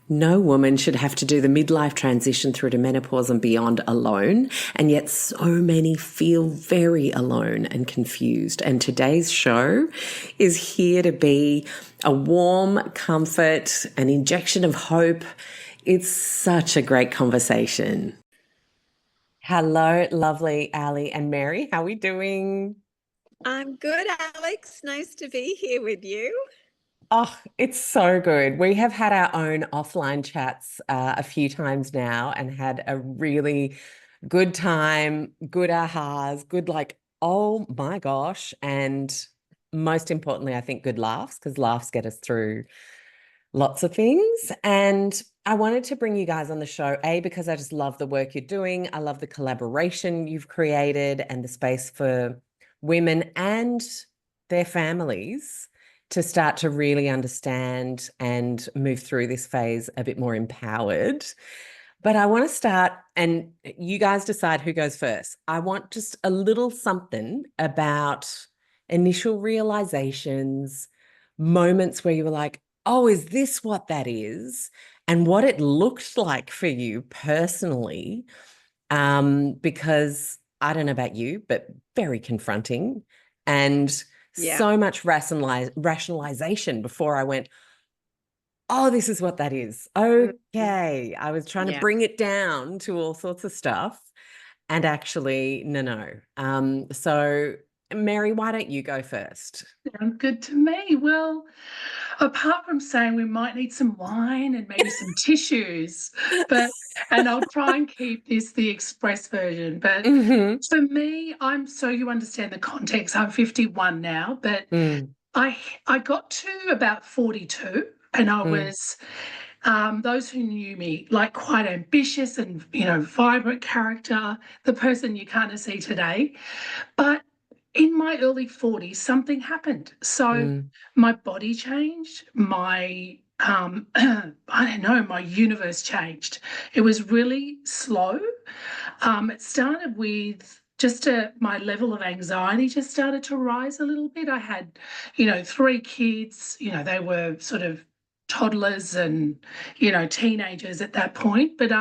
No woman should have to do the midlife transition through to menopause and beyond alone, and yet so many feel very alone and confused. And today's show is here to be a warm comfort, an injection of hope. It's such a great conversation. Hello, lovely Ali and Mary. How are we doing? I'm good, Alex. Nice to be here with you. Oh, it's so good. We have had our own offline chats a few times now and had a really good time, good ahas, good like, oh my gosh. And most importantly, I think good laughs because laughs get us through lots of things. And I wanted to bring you guys on the show, A, because I just love the work you're doing. I love the collaboration you've created and the space for women and their families to start to really understand and move through this phase a bit more empowered. But I want to start, and you guys decide who goes first. I want just a little something about initial realizations, moments where you were like, oh, is this what that is? And what it looked like for you personally. Because I don't know about you, but very confronting and Yeah. so much rationalization before I went, oh, this is what that is. Okay. I was trying to Yeah. bring it down to all sorts of stuff. And actually, no. So, Mary, why don't you go first? Sounds good to me. Well, apart from saying we might need some wine and maybe some tissues, and I'll try and keep this the express version. But Mhm. for me, so you understand the context. I'm 51 now, but Mm, I got to about 42, and I mm. was those who knew me, like quite ambitious and vibrant character, the person you kind of see today. But in my early 40s, something happened. So Mm, my body changed, my I don't know, my universe changed. It was really slow. It started with just my level of anxiety just started to rise a little bit. I had, three kids, they were sort of toddlers and, teenagers at that point. But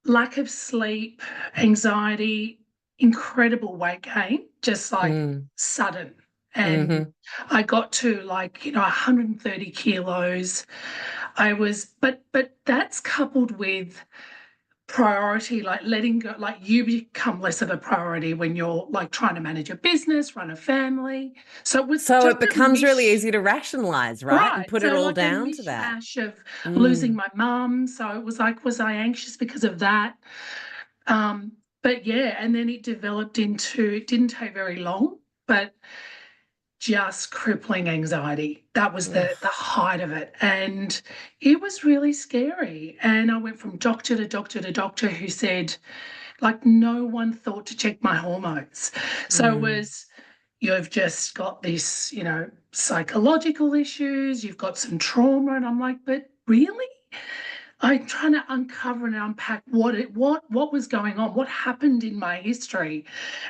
lack of sleep, anxiety, incredible weight gain, just like mm, sudden. And mhm. I got to 130 kilos. But that's coupled with priority, like letting go, like you become less of a priority when you're like trying to manage a business, run a family. So it was So just it a becomes really easy to rationalize, right? And right. put it So all like a down to that. mishmash of losing Mm, my mum. So it was like, was I anxious because of that? Um, but yeah, and then it developed into, it didn't take very long, but just crippling anxiety. That was the oof. height of it. And it was really scary. And I went from doctor to doctor to doctor who said, like, no one thought to check my hormones. So it Mm. was, you've just got this, psychological issues, you've got some trauma. And I'm like, but really? I'm trying to uncover and unpack what was going on, what happened in my history.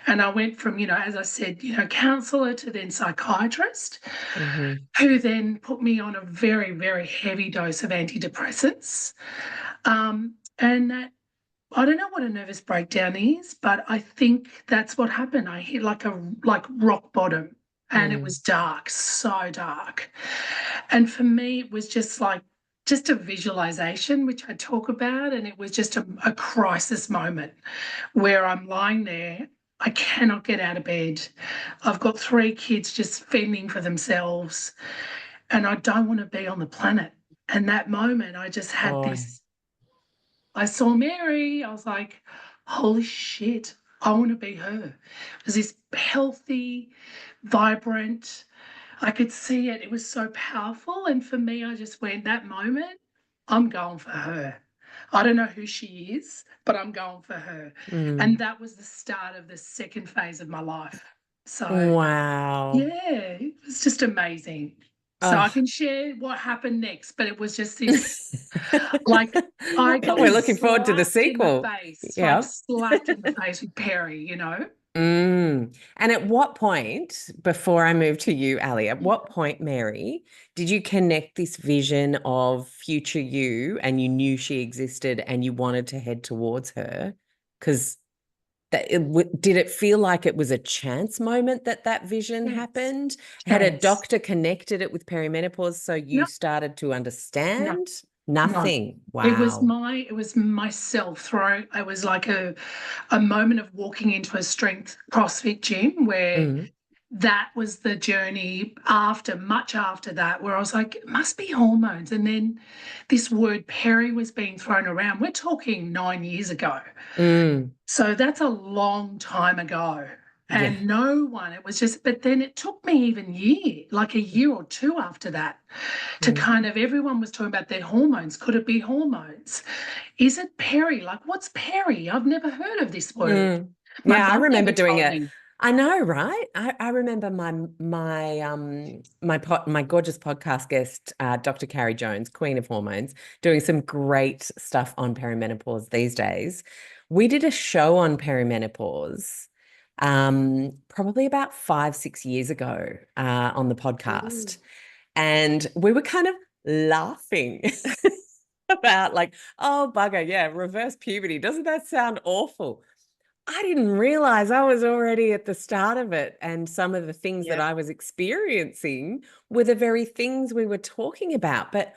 And I went from, as I said, counselor to then psychiatrist, Mhm. who then put me on a very, very heavy dose of antidepressants. And that I don't know what a nervous breakdown is, but I think that's what happened. I hit like rock bottom, and it Mm. was dark, so dark. And for me, it was just a visualization, which I talk about, and it was just a crisis moment where I'm lying there. I cannot get out of bed. I've got three kids just fending for themselves, and I don't want to be on the planet. And that moment, I just had Oh, this. I saw Mary. I was like, holy shit, I want to be her. It was this healthy, vibrant. I could see it. It was so powerful. And for me, I just went, that moment, I'm going for her. I don't know who she is, but I'm going for her. And mm. that was the start of the second phase of my life. So, Wow. yeah, it was just amazing. So I Oh. can share what happened next, but it was just this like I got We're looking forward to the slapped in the sequel. face, like Yeah. slapped in the face with Perry. Mm. And at what point, before I move to you, Ali, at what point, Mary, did you connect this vision of future you and you knew she existed and you wanted to head towards her? Because did it feel like it was a chance moment that that vision Yes. happened? Had a Chance. doctor connected it with perimenopause so you No, started to no, understand? no. Nothing. It Wow. was myself throwing. It was like a moment of walking into a strength CrossFit gym where Mm, that was the journey after, much after that, where I was like, it must be hormones. And then this word peri was being thrown around. We're talking 9 years ago. mm, So that's a long time ago. yeah. And no one, it was just, but then it took me even like a year or two after that, to Mm, kind of, everyone was talking about their hormones. Could it be hormones? Is it peri? Like, what's peri? I've never heard of this word. mm. My Yeah, I mum remember never doing told it. me. I know, right? I remember my gorgeous podcast guest, Dr. Carrie Jones, Queen of Hormones, doing some great stuff on perimenopause these days. We did a show on perimenopause, probably about 5, 6 years ago, on the Ooh. podcast, and we were kind of laughing about like, oh bugger, yeah, reverse puberty. Doesn't that sound awful? I didn't realize I was already at the start of it. And some of the things that Yeah. I was experiencing were the very things we were talking about. But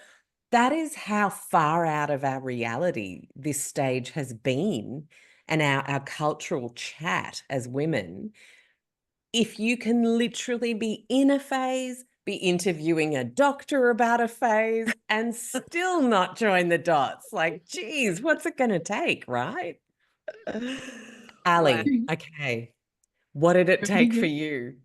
that is how far out of our reality this stage has been, and our cultural chat as women. If you can literally be in a phase, be interviewing a doctor about a phase, and still not join the dots, like, geez, what's it going to take, right? Right. Ali, okay. What did it Really take for good. you?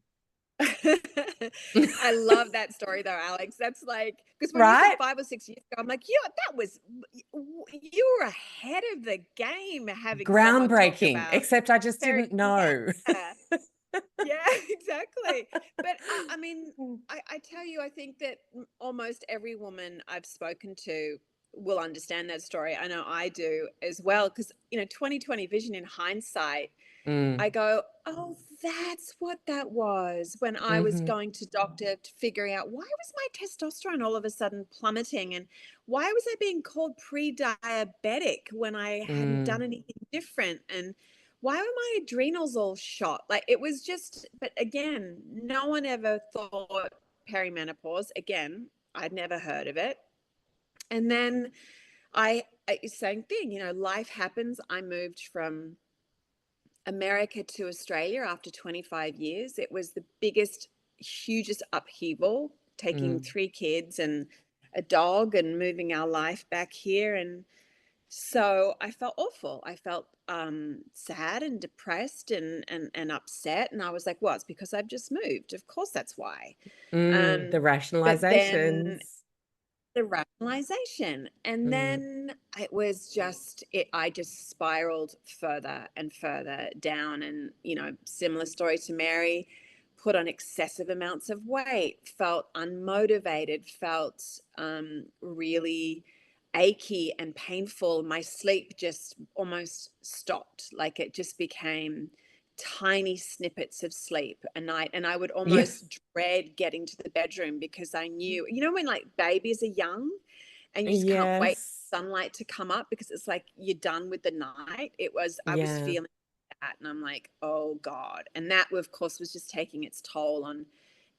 I love that story though, Alex. That's like, because when you said Right? 5 or 6 years ago, I'm like, yeah, that was, you were ahead of the game having someone talk Groundbreaking, about except I just very, didn't know. yeah, yeah, exactly. But I mean, I tell you, I think that almost every woman I've spoken to will understand that story. I know I do as well, because, 2020 vision in hindsight, I Mm, go, oh, that's what that was when I was hmm going to doctor to figuring out why was my testosterone all of a sudden plummeting, and why was I being called pre-diabetic when I hadn't done mm, anything different, and why were my adrenals all shot? Like, it was just, but again, no one ever thought perimenopause. Again, I'd never heard of it. And then same thing, life happens. I moved from America to Australia after 25 years. It was the biggest, hugest upheaval, taking mm, 3 kids and a dog and moving our life back here. And so I felt awful. I felt sad and depressed and upset. And I was like, well, it's because I've just moved. Of course, that's why. the But then rationalizations. the rationalization, and Mm, then it was just it I just spiraled further and further down, and similar story to Mary, put on excessive amounts of weight, felt unmotivated, felt really achy and painful. My sleep just almost stopped, like it just became tiny snippets of sleep a night, and I would yeah. almost dread getting to the bedroom, because I knew, when like babies are young and you just can't wait Yes. for sunlight to come up, because it's like you're done with the night. I was Yeah. feeling that, and I'm like, oh God. And that, of course, was just taking its toll on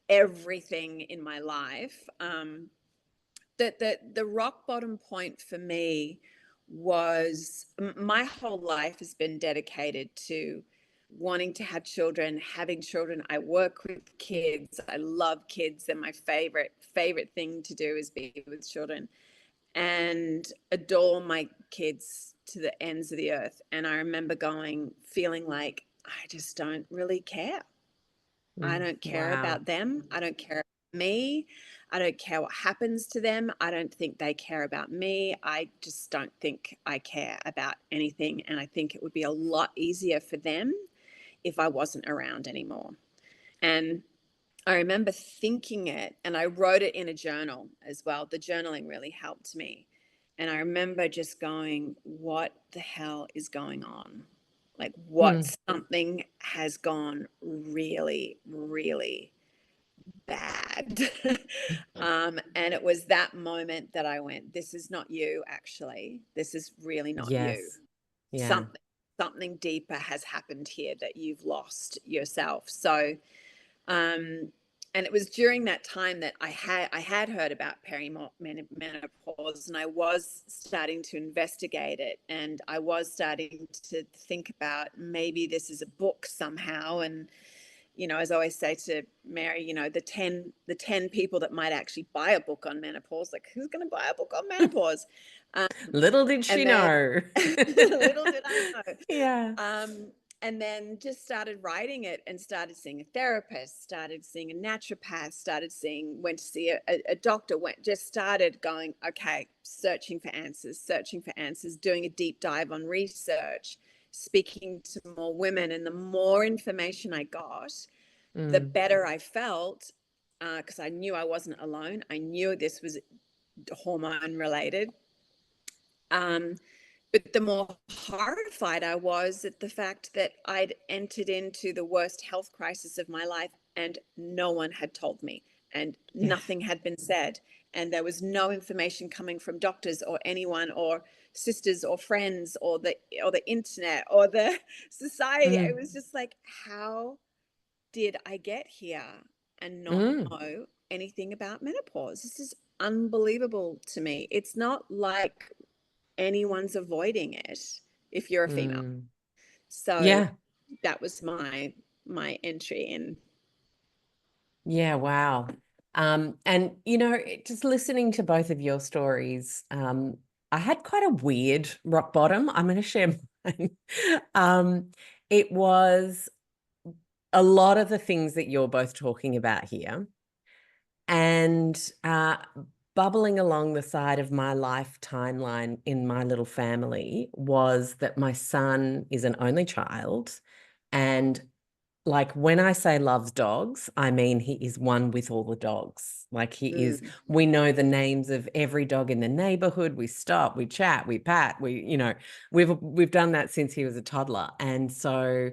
everything in my life. The rock bottom point for me was, my whole life has been dedicated to wanting to have children, having children. I work with kids. I love kids. They're my favorite thing to do, is be with children, and adore my kids to the ends of the earth. And I remember feeling like, I just don't really care. I don't care Wow. about them. I don't care about me. I don't care what happens to them. I don't think they care about me. I just don't think I care about anything. And I think it would be a lot easier for them if I wasn't around anymore. And I remember thinking it, and I wrote it in a journal as well. The journaling really helped me. And I remember just going, what the hell is going on? like what something has gone really, really bad. And it was that moment that I went, this is not you, actually. This is really not you. Yes. Yeah. Something deeper has happened here that you've lost yourself. So, and it was during that time that I had heard about perimenopause, and I was starting to investigate it, and I was starting to think about maybe this is a book somehow. And as I always say to Mary, the 10 people that might actually buy a book on menopause, like who's going to buy a book on menopause? Little did she know. Little did I know. Yeah. And then just started writing it and started seeing a therapist, started seeing a naturopath, went to see a doctor, just started going, okay, searching for answers, doing a deep dive on research, speaking to more women. And the more information I got, the better I felt, because I knew I wasn't alone. I knew this was hormone related. But the more horrified I was at the fact that I'd entered into the worst health crisis of my life, and no one had told me, and nothing had been said. And there was no information coming from doctors or anyone or sisters or friends or the internet or the society. It was just like, how did I get here and not know anything about menopause? This is unbelievable to me. It's not like anyone's avoiding it if you're a female. So that was my entry in. Yeah, wow. And just listening to both of your stories, I had quite a weird rock bottom. I'm going to share mine. It was a lot of the things that you're both talking about here, and bubbling along the side of my life timeline in my little family was that my son is an only child, and like when I say loves dogs, I mean he is one with all the dogs. Like we know the names of every dog in the neighborhood. We stop, we chat, we pat, we've done that since he was a toddler. And so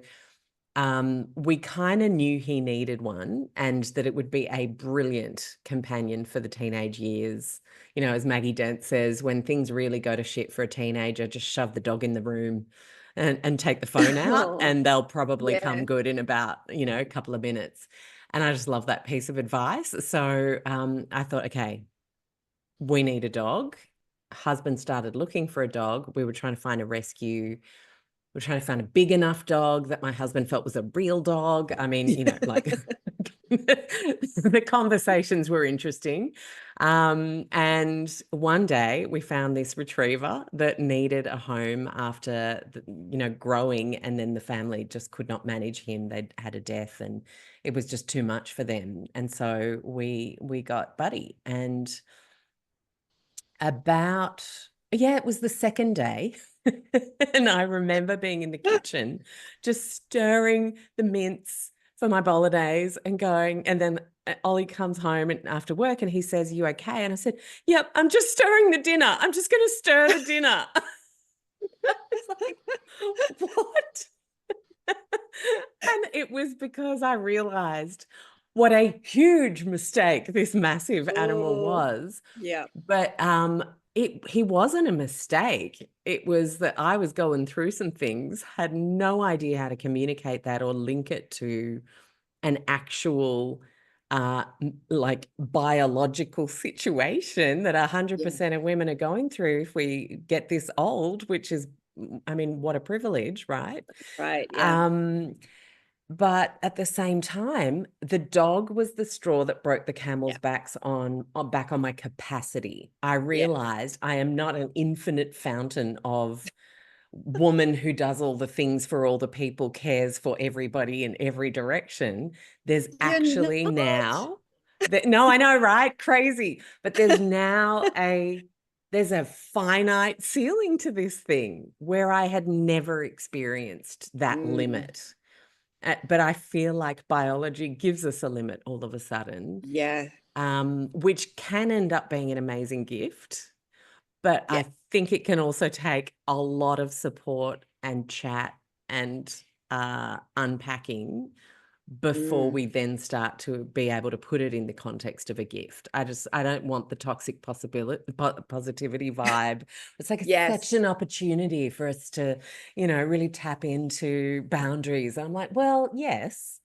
we kind of knew he needed one, and that it would be a brilliant companion for the teenage years. As Maggie Dent says, when things really go to shit for a teenager, just shove the dog in the room and take the phone out, and they'll probably come good in about, a couple of minutes. And I just love that piece of advice. So I thought, okay, we need a dog. Husband started looking for a dog. We were trying to find a rescue. We're trying to find a big enough dog that my husband felt was a real dog. I mean, like the conversations were interesting. And one day we found this retriever that needed a home after, growing, and then the family just could not manage him. They'd had a death and it was just too much for them. And so we got Buddy, and it was the second day. And I remember being in the kitchen, just stirring the mince for my bolognese and going, and then Ollie comes home after work and he says, "You okay?" And I said, "Yep, I'm just stirring the dinner. I'm just going to stir the dinner." I was like, what? And it was because I realized what a huge mistake this massive animal was. Yeah. But he wasn't a mistake. It was that I was going through some things, had no idea how to communicate that or link it to an actual like biological situation that 100% of women are going through if we get this old, which is, I mean, what a privilege, right? Right. Yeah. But at the same time, the dog was the straw that broke the camel's back on my capacity. I realized I am not an infinite fountain of woman who does all the things for all the people, cares for everybody in every direction. There's actually now no, I know, right? Crazy. But there's now there's a finite ceiling to this thing where I had never experienced that limit. But I feel like biology gives us a limit all of a sudden. Yeah. Which can end up being an amazing gift. But I think it can also take a lot of support and chat and unpacking before we then start to be able to put it in the context of a gift. I don't want the toxic positivity vibe. It's like it's such an opportunity for us to, really tap into boundaries. I'm like, well, yes,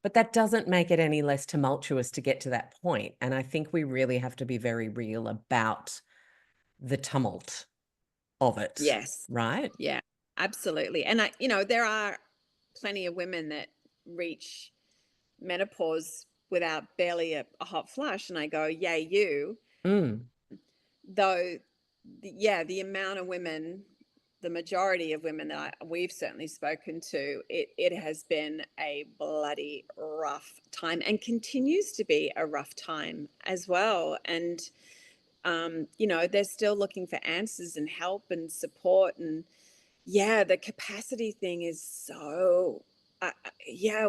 but that doesn't make it any less tumultuous to get to that point. And I think we really have to be very real about the tumult of it. Yes. Right? Yeah, absolutely. And there are plenty of women that reach menopause without barely a hot flush, and I go, yay you. Though the amount of women, the majority of women that we've certainly spoken to, it has been a bloody rough time, and continues to be a rough time as well. And they're still looking for answers and help and support. And the capacity thing is so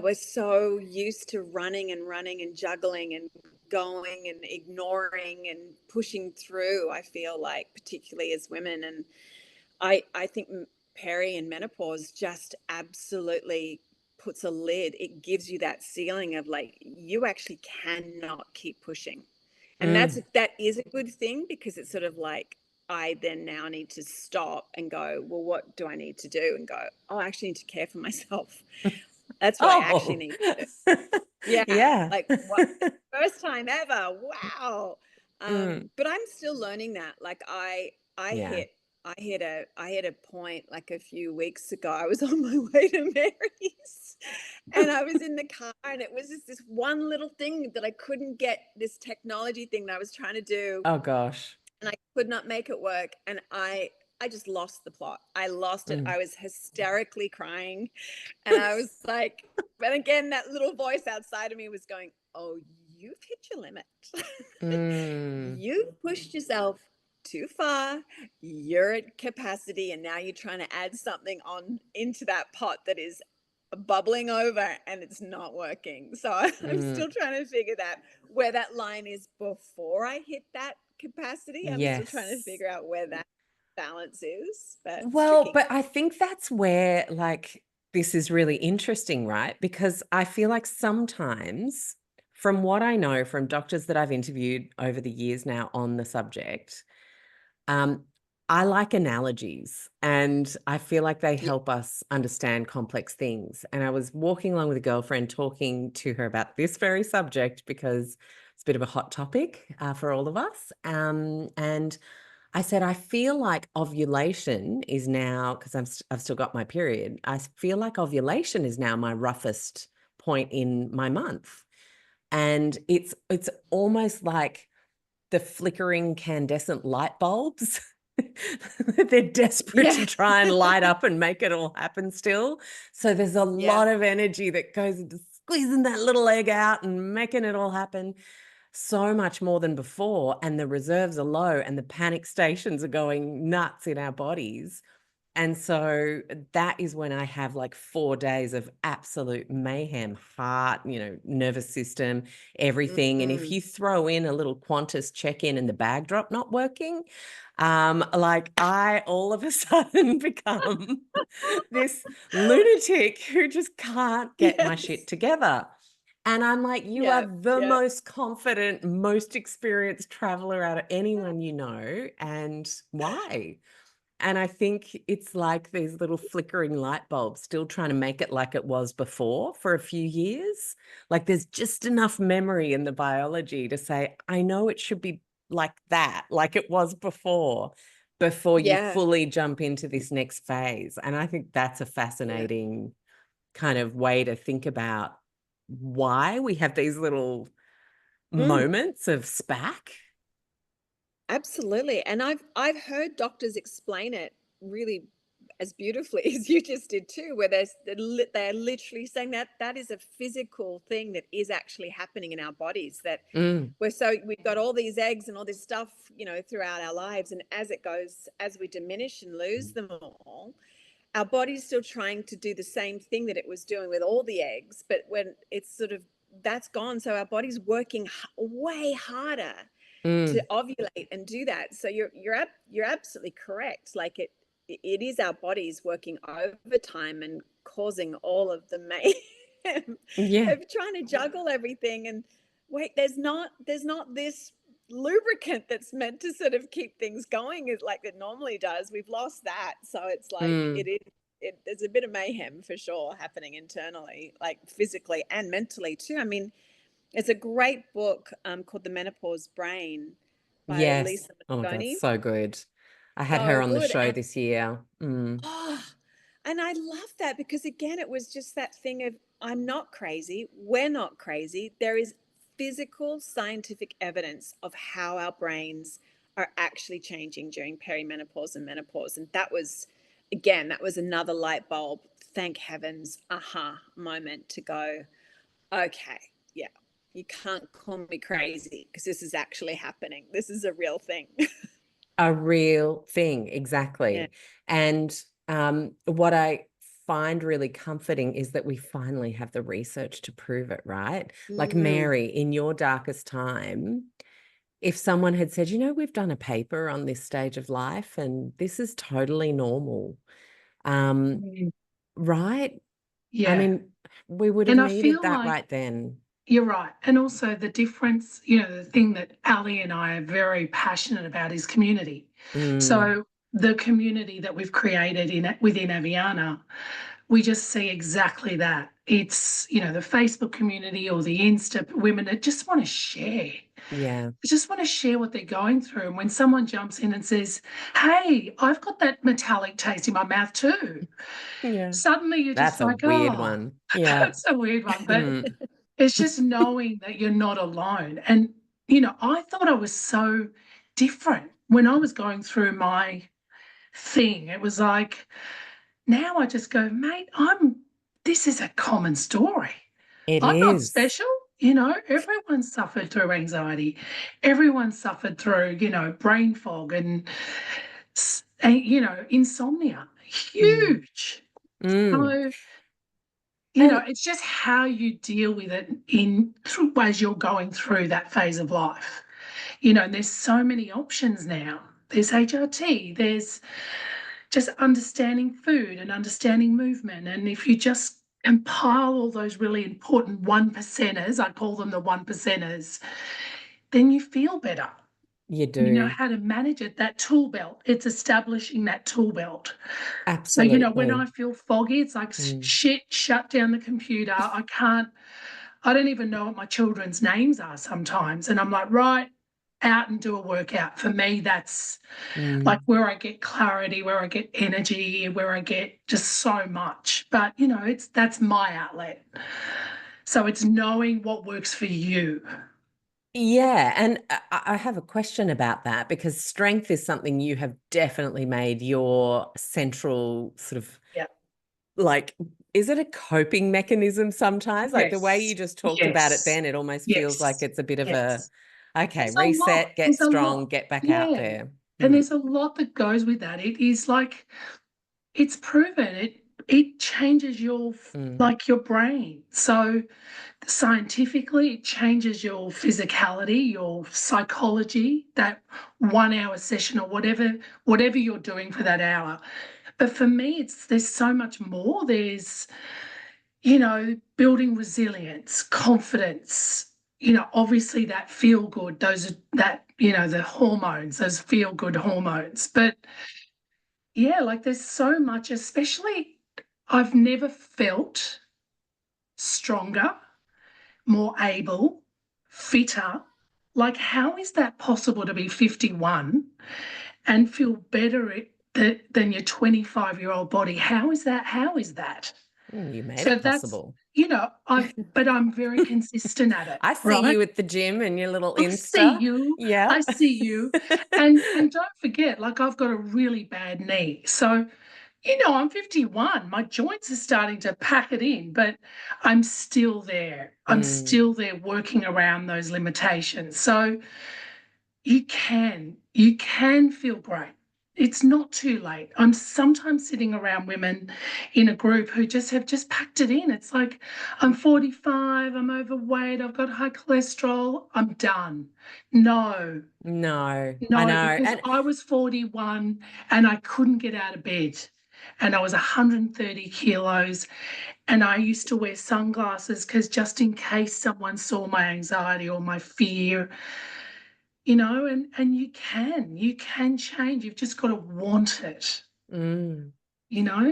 we're so used to running and juggling and going and ignoring and pushing through, I feel like, particularly as women. And I think peri and menopause just absolutely puts a lid. It gives you that ceiling of like, you actually cannot keep pushing. And that is a good thing, because it's sort of like, I then now need to stop and go, well, what do I need to do? And go, oh, I actually need to care for myself. That's what I actually need to do. Yeah. Like, what, first time ever. Wow. But I'm still learning that. Like I hit a point like a few weeks ago. I was on my way to Mary's, and I was in the car, and it was just this one little thing that I couldn't get, this technology thing that I was trying to do. Oh gosh. And I could not make it work. And I just lost the plot. I lost it. I was hysterically crying. And I was like, but again, that little voice outside of me was going, oh, you've hit your limit. You've pushed yourself too far. You're at capacity. And now you're trying to add something on into that pot that is bubbling over, and it's not working. So I'm still trying to figure that, where that line is before I hit that capacity. I'm still trying to figure out where that balance is. But but I think that's where, like, this is really interesting, right? Because I feel like sometimes, from what I know from doctors that I've interviewed over the years now on the subject, I like analogies, and I feel like they help us understand complex things. And I was walking along with a girlfriend talking to her about this very subject, because it's a bit of a hot topic for all of us. And I said, I feel like ovulation is now, because I've still got my period, I feel like ovulation is now my roughest point in my month. And it's almost like the flickering incandescent light bulbs. They're desperate to try and light up and make it all happen still. So there's a lot of energy that goes into squeezing that little egg out and making it all happen, so much more than before. And the reserves are low, and the panic stations are going nuts in our bodies. And so that is when I have like 4 days of absolute mayhem, heart, nervous system, everything. And if you throw in a little Qantas check-in and the bag drop not working, like I all of a sudden become this lunatic who just can't get my shit together. And I'm like, you are the most confident, most experienced traveler out of anyone you know. And why? And I think it's like these little flickering light bulbs still trying to make it like it was before for a few years. Like there's just enough memory in the biology to say, I know it should be like that, like it was before you fully jump into this next phase. And I think that's a fascinating kind of way to think about why we have these little moments of spack. Absolutely. And I've heard doctors explain it really as beautifully as you just did too, where they're literally saying that is a physical thing that is actually happening in our bodies, that we've got all these eggs and all this stuff, throughout our lives. And as we diminish and lose them all, our body's still trying to do the same thing that it was doing with all the eggs. But when it's sort of, that's gone. So our body's working way harder to ovulate and do that. So you're absolutely correct. Like it is our bodies working overtime and causing all of the mayhem Yeah. of trying to juggle everything. And wait, there's not this lubricant that's meant to sort of keep things going like it normally does. We've lost that. So it's like there's a bit of mayhem for sure happening internally, like physically and mentally too. I mean, it's a great book called The Menopause Brain by Yes. Lisa Oh my God, Mosconi. so good. I had her So on the good. show And this year. oh, and I love that because again, it was just that thing of I'm not crazy. We're not crazy. There is physical scientific evidence of how our brains are actually changing during perimenopause and menopause. And that was, again, that was another light bulb, thank heavens, aha moment to go, okay, yeah, you can't call me crazy because this is actually happening. This is a real thing. A real thing, Yeah. exactly. And what I find really comforting is that we finally have the research to prove it, right? Like Mm. Mary, in your darkest time, if someone had said, you know, we've done a paper on this stage of life and this is totally normal, Mm. right? I Yeah. mean, we would have And I needed feel that like right then. you're right. And also the difference, you know, the thing that Ali and I are very passionate about is community. Mm, So the community that we've created within Aviiana, we just see exactly that. It's, you know, the Facebook community or the Insta women that just want to share. yeah. They just want to share what they're going through. And when someone jumps in and says, hey, I've got that metallic taste in my mouth too, Yeah. suddenly you're just That's a like, weird oh, one. Yeah. that's a weird one. But it's just knowing that you're not alone. And, you know, I thought I was so different when I was going through my thing. It was like, now I just go, mate, this is a common story. It I'm not is. special. You know, everyone suffered through anxiety. Everyone suffered through, you know, brain fog and you know, insomnia. Mm, Huge. mm. So, you know, And it's just how you deal with it in through as you're going through that phase of life. You know, and there's so many options now. There's HRT, there's just understanding food and understanding movement. And if you just compile all those really important one percenters, I call them the one percenters, then you feel better. you You know do. how to manage it. That tool belt, it's establishing that tool belt. So, you know, when I Absolutely. feel foggy, it's like Mm. shit, shut down the computer. I don't even know what my children's names are sometimes. And I'm like, right, out and do a workout. For me, that's like Mm. where I get clarity, where I get energy, where I get just so much. But, you know, that's my outlet. So it's knowing what works for you. Yeah, and I have a question about that because strength is something you have definitely made your central sort of Yeah. like, is it a coping mechanism sometimes? Like the way you Yes. just talked about it Yes. then, it almost feels like Yes. it's a bit of a, Yes. okay, There's a lot. reset, get There's a lot. strong, get back out Yeah. there. And Mm, there's a lot that goes with that. It is like it's proven. It changes your mm. like your brain. So scientifically, it changes your physicality, your psychology, that 1 hour session or whatever you're doing for that hour. But for me, there's so much more. There's, you know, building resilience, confidence, you know, obviously that feel good, you know, the hormones, those feel good hormones. But yeah, like there's so much, especially I've never felt stronger, more able, fitter. Like, how is that possible to be 51 and feel better than your 25-year-old body? How is that? How is that? You made So it that's, possible. you know, but I'm very consistent at it, I see right? you at the gym and your little I see Insta. you. Yeah. I see you. And don't forget, like I've got a really bad knee. So, you know, I'm 51. My joints are starting to pack it in, but I'm still there. I'm Mm. still there working around those limitations. So you can feel great. it's not too late. I'm sometimes sitting around women in a group who just have just packed it in. It's like, I'm 45, I'm overweight, I've got high cholesterol, I'm done. No, No, I no, know. because And I was 41 and I couldn't get out of bed. And I was 130 kilos. And I used to wear sunglasses because just in case someone saw my anxiety or my fear, and you can change. You've just got to want it, mm.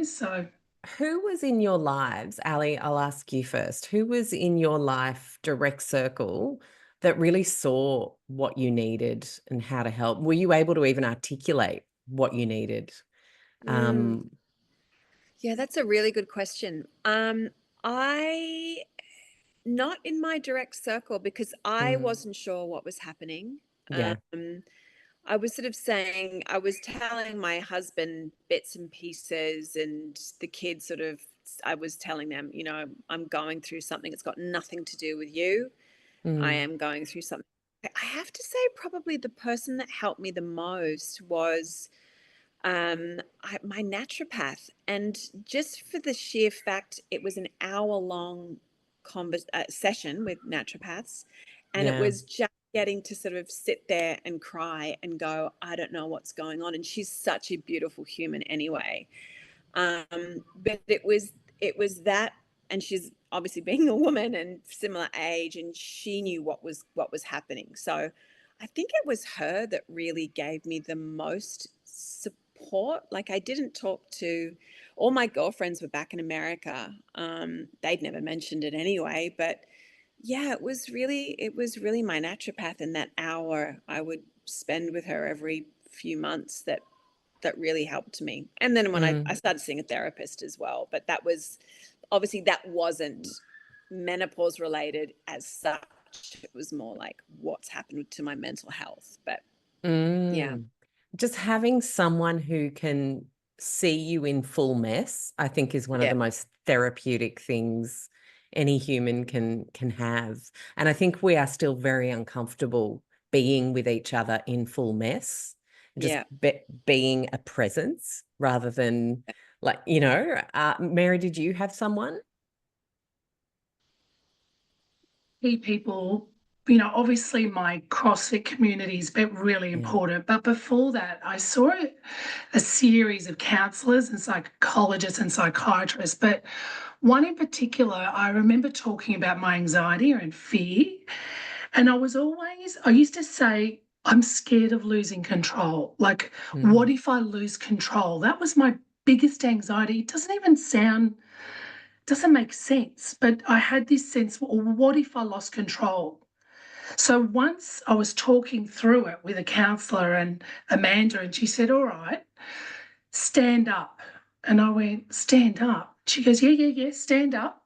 so. Who was in your lives, Ali? I'll ask you first. Who was in your life, direct circle, that really saw what you needed and how to help? Were you able to even articulate what you needed? Mm. Yeah, that's a really good question. I not in my direct circle because I Mm, wasn't sure what was happening. yeah, I was sort of saying, I was telling my husband bits and pieces, and the kids I was telling them, I'm going through something. It's got nothing to do with you. I mm, am going through something. I have to say, probably the person that helped me the most was my naturopath. And just for the sheer fact, it was an hour-long session with naturopaths, and it yeah, was just getting to sort of sit there and cry and go, I don't know what's going on. And she's such a beautiful human anyway. But it was that, and she's obviously being a woman and similar age, and she knew what was happening. So I think it was her that really gave me the most support. Like, I didn't talk to all my girlfriends were back in America. They'd never mentioned it anyway, but yeah, it was really my naturopath in that hour I would spend with her every few months that really helped me. And then when I mm, started seeing a therapist as well, but that was obviously, that wasn't menopause related as such. It was more like what's happened to my mental health. But yeah, mm. Just having someone who can see you in full mess, I think, is one of yeah, the most therapeutic things any human can have. And I think we are still very uncomfortable being with each other in full mess, just yeah. being a presence rather than like, Mary, did you have someone? Key people, obviously my CrossFit community is really Yeah. important. But before that, I saw a series of counsellors and psychologists and psychiatrists. But one in particular, I remember talking about my anxiety and fear. And I used to say, I'm scared of losing control. Like, what Mm. if I lose control? That was my biggest anxiety. It doesn't make sense, but I had this sense, well, what if I lost control? So once I was talking through it with a counsellor and Amanda, and she said, all right, stand up. And I went, stand up. She goes, yeah, yeah, yeah, stand up.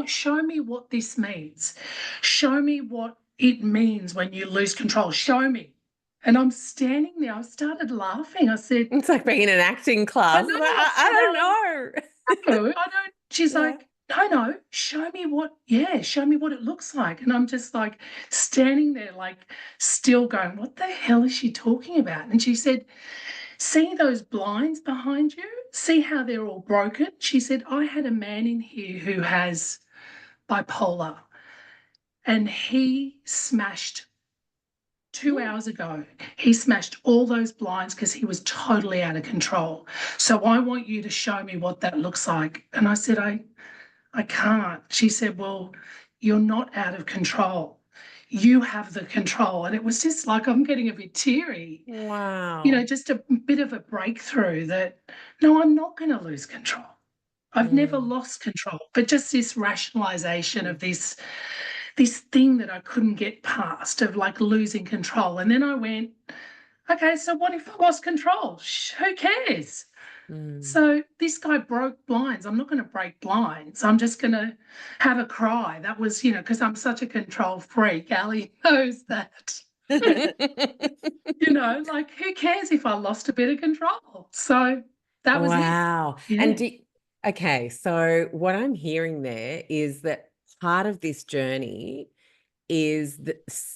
Show me what this means. Show me what it means when you lose control. Show me. And I'm standing there. I started laughing. I said, It's like being in an acting I class. know. It's like, I I said, don't know. no, I don't. She's Yeah. like, no, show me what it looks like. And I'm just like standing there, like still going, what the hell is she talking about? And she said, see those blinds behind you? See how they're all broken? She said, I had a man in here who has bipolar, and he smashed 2 hours ago. He smashed all those blinds because he was totally out of control. So I want you to show me what that looks like. And I said, I can't. She said, well, you're not out of control. You have the control. And it was just like, I'm getting a bit teary, Wow. just a bit of a breakthrough that, no, I'm not going to lose control. I've never Mm. lost control, but just this rationalization of this thing that I couldn't get past of like losing control. And then I went, okay, so what if I lost control? Who cares? Mm. So this guy broke blinds. I'm not going to break blinds. I'm just going to have a cry. That was, because I'm such a control freak. Ali knows that. Like who cares if I lost a bit of control? So that was it. Wow. And Yeah. okay, so what I'm hearing there is that part of this journey is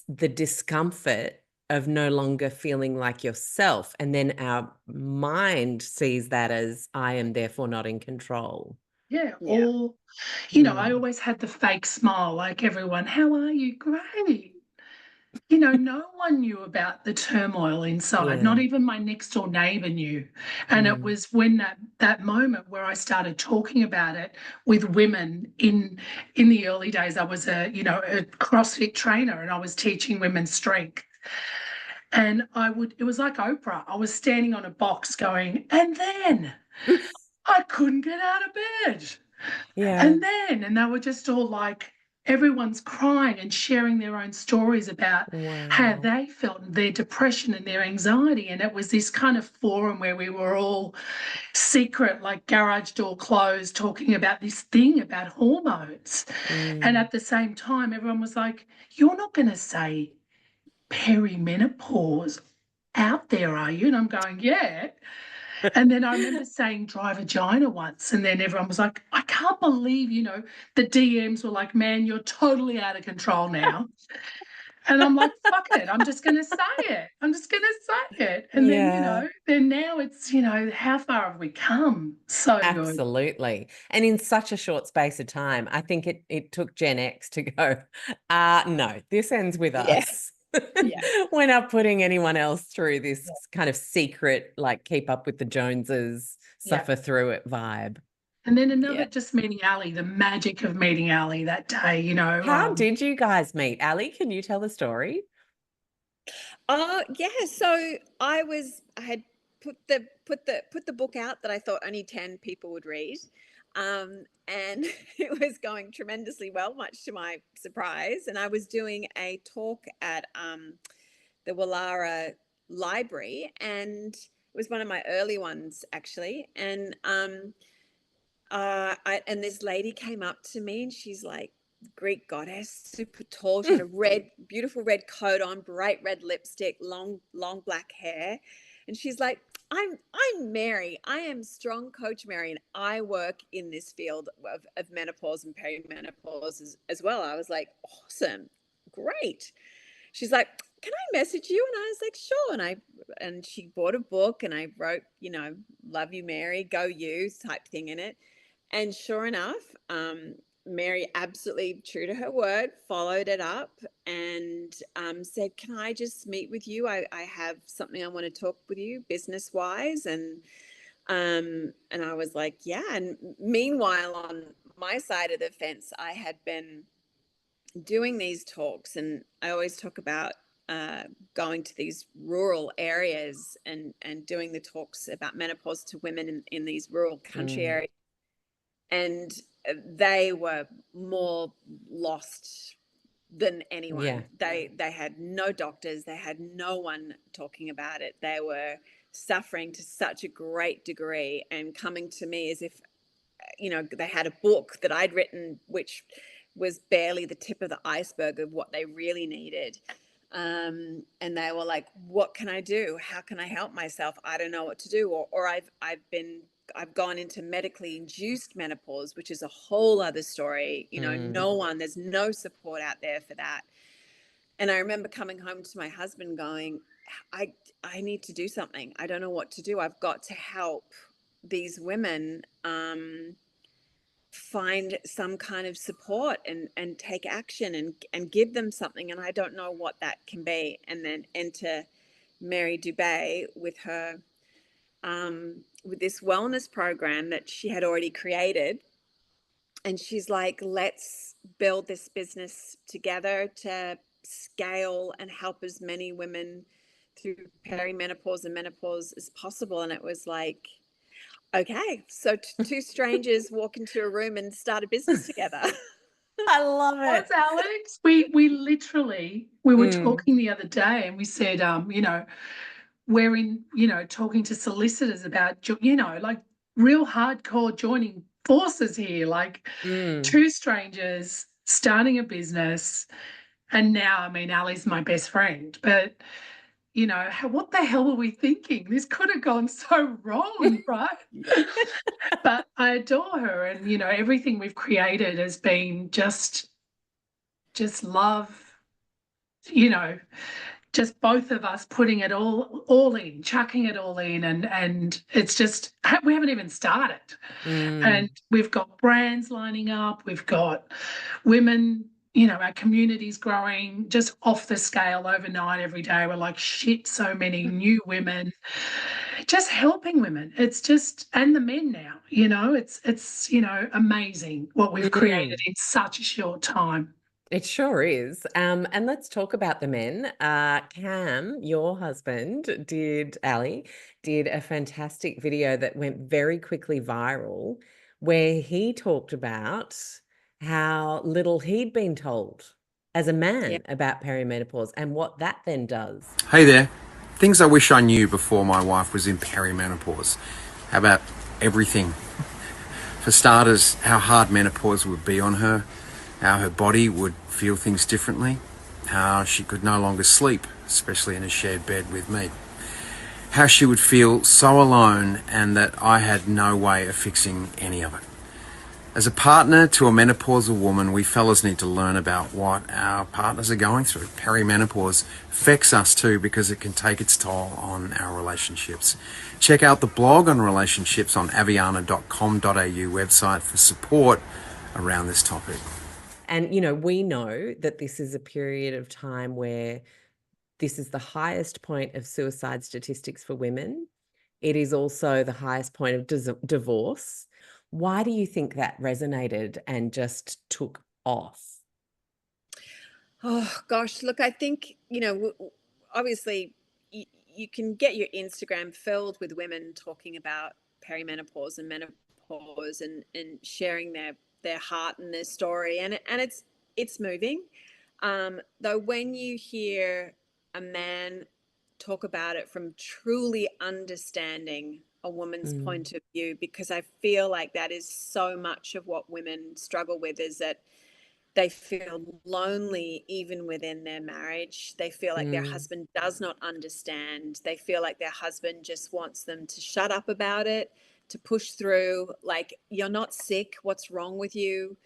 the discomfort of no longer feeling like yourself. And then our mind sees that as I am therefore not in control. Yeah. Yeah. Or, I Mm. always had the fake smile, like everyone, how are you? Great. No one knew about the turmoil inside. Yeah. Not even my next door neighbor knew. And it Mm. was when that moment where I started talking about it with women in the early days. I was a CrossFit trainer, and I was teaching women strength. And it was like Oprah. I was standing on a box going, and then I couldn't get out of bed. Yeah. And they were just all like, everyone's crying and sharing their own stories about how Wow. they felt, their depression and their anxiety. And it was this kind of forum where we were all secret, like garage door closed, talking about this thing about hormones. And Mm. at the same time, everyone was like, you're not going to say perimenopause out there, are you? And I'm going, yeah. And then I remember saying dry vagina once, and then everyone was like, I can't believe, the DMs were like, man, you're totally out of control now. And I'm like, fuck it, I'm just going to say it. I'm just going to say it. And then, Yeah. then now it's, how far have we come? So good. Absolutely. And in such a short space of time, I think it took GenX to go, no, this ends with Yeah. us. Yeah. We're not putting anyone else through this kind of secret, like keep up with the Joneses, Yeah. suffer through it vibe. And then another, Yeah. just meeting Ali, the magic of meeting Ali that day, How did you guys meet? Ali, can you tell the story? Yeah. So I had put the book out that I thought only 10 people would read. And it was going tremendously well, much to my surprise. And I was doing a talk at the Wallara Library, and it was one of my early ones actually. And and this lady came up to me, and she's like, Greek goddess, super tall. She had a beautiful red coat on, bright red lipstick, long black hair. And she's like, I'm Mary. I am strong coach Mary, and I work in this field of menopause and perimenopause as well. I was like, awesome, great. She's like, can I message you? And I was like, sure. And she bought a book, and I wrote, love you, Mary, go you type thing in it. And sure enough, Mary, absolutely true to her word, followed it up and said, can I just meet with you? I have something I want to talk with you business wise. And I was like, yeah. And meanwhile, on my side of the fence, I had been doing these talks, and I always talk about going to these rural areas and doing the talks about menopause to women in these rural country Mm. areas. And they were more lost than Yeah. anyone. They had no doctors, they had no one talking about it. They were suffering to such a great degree and coming to me as if they had a book that I'd written which was barely the tip of the iceberg of what they really needed. And they were like, what can I do? How can I help myself? I don't know what to do. Or I've gone into medically induced menopause, which is a whole other story. Mm. There's no support out there for that. And I remember coming home to my husband going, I need to do something. I don't know what to do. I've got to help these women find some kind of support and take action and give them something. And I don't know what that can be. And then enter Mary Doube with her with this wellness program that she had already created. And she's like, let's build this business together to scale and help as many women through perimenopause and menopause as possible. And it was like, okay, so two strangers walk into a room and start a business together. I love Was it. Alex? We literally, we were Mm. talking the other day, and we said, we're in, talking to solicitors about, like real hardcore joining forces here, like Mm. two strangers starting a business. And now, I mean, Ali's my best friend, but what the hell were we thinking? This could have gone so wrong, right? But I adore her, and everything we've created has been just love, you know, just both of us putting it all in, chucking it all in, and it's just, we haven't even started. And we've got brands lining up, we've got women, you know, our community's growing just off the scale overnight. Every day we're like, shit, so many new women just helping women. It's just, and the men now, you know, it's you know, amazing what we've created in such a short time. It sure is. And let's talk about the men. Cam, your husband, Ali, did a fantastic video that went very quickly viral, where he talked about how little he'd been told as a man about perimenopause and what that then does. Hey there. Things I wish I knew before my wife was in perimenopause. How about everything? For starters, how hard menopause would be on her, how her body would feel things differently, how she could no longer sleep, especially in a shared bed with me, how she would feel so alone and that I had no way of fixing any of it. As a partner to a menopausal woman, we fellas need to learn about what our partners are going through. Perimenopause affects us too because it can take its toll on our relationships. Check out the blog on relationships on aviiana.com.au website for support around this topic. And, you know, we know that this is a period of time where this is the highest point of suicide statistics for women. It is also the highest point of divorce. Why do you think that resonated and just took off? Oh, gosh, look, I think, you know, obviously you can get your Instagram filled with women talking about perimenopause and menopause and sharing their heart and their story. And it's moving. Though when you hear a man talk about it from truly understanding a woman's point of view, because I feel like that is so much of what women struggle with, is that they feel lonely even within their marriage. They feel like their husband does not understand. They feel like their husband just wants them to shut up about it, to push through, like, you're not sick, what's wrong with you?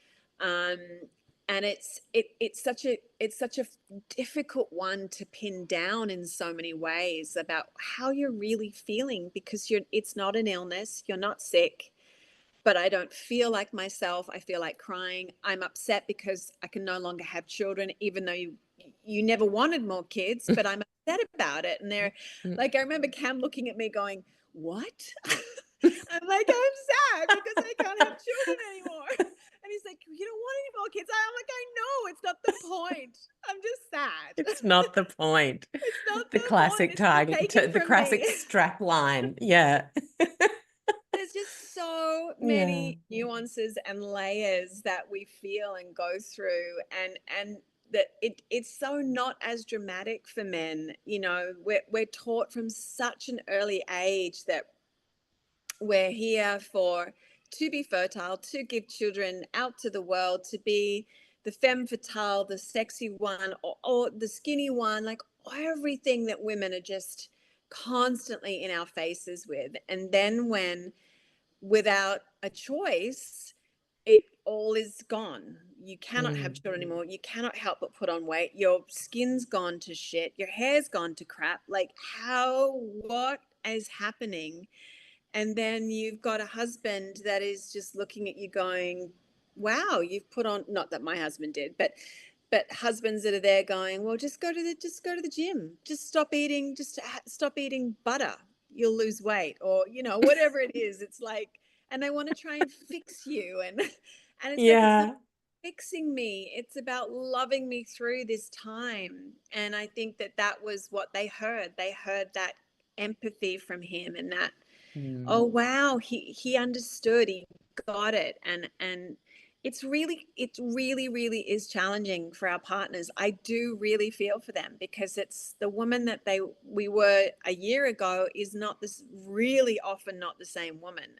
And it's such a difficult one to pin down in so many ways about how you're really feeling, because it's not an illness, you're not sick, but I don't feel like myself. I feel like crying. I'm upset because I can no longer have children, even though you never wanted more kids, but I'm upset about it. And they're like, I remember Cam looking at me going, what? I'm like, I'm sad because I can't have children anymore. And he's like, you don't want any more kids? I'm like, I know, it's not the point. I'm just sad. It's not the point. It's not the classic point. the classic strap line. Yeah. There's just so many nuances and layers that we feel and go through, and that it's so not as dramatic for men. You know, we're taught from such an early age that we're here to be fertile, to give children out to the world, to be the femme fatale, the sexy one, or the skinny one, like everything that women are just constantly in our faces with. And then when, without a choice, it all is gone. You cannot have children anymore. You cannot help but put on weight. Your skin's gone to shit. Your hair's gone to crap. Like, what is happening? And then you've got a husband that is just looking at you going, wow, you've put on, not that my husband did, but husbands that are there going, well, just go to the gym, just stop eating butter, you'll lose weight, or, you know, whatever it is. It's like, and they want to try and fix you, and it's like, it's not fixing me, it's about loving me through this time. And I think that was what they heard that empathy from him, and that, oh wow, he understood, he got it. And it really is challenging for our partners. I do really feel for them, because it's the woman that we were a year ago is not this, really often not the same woman.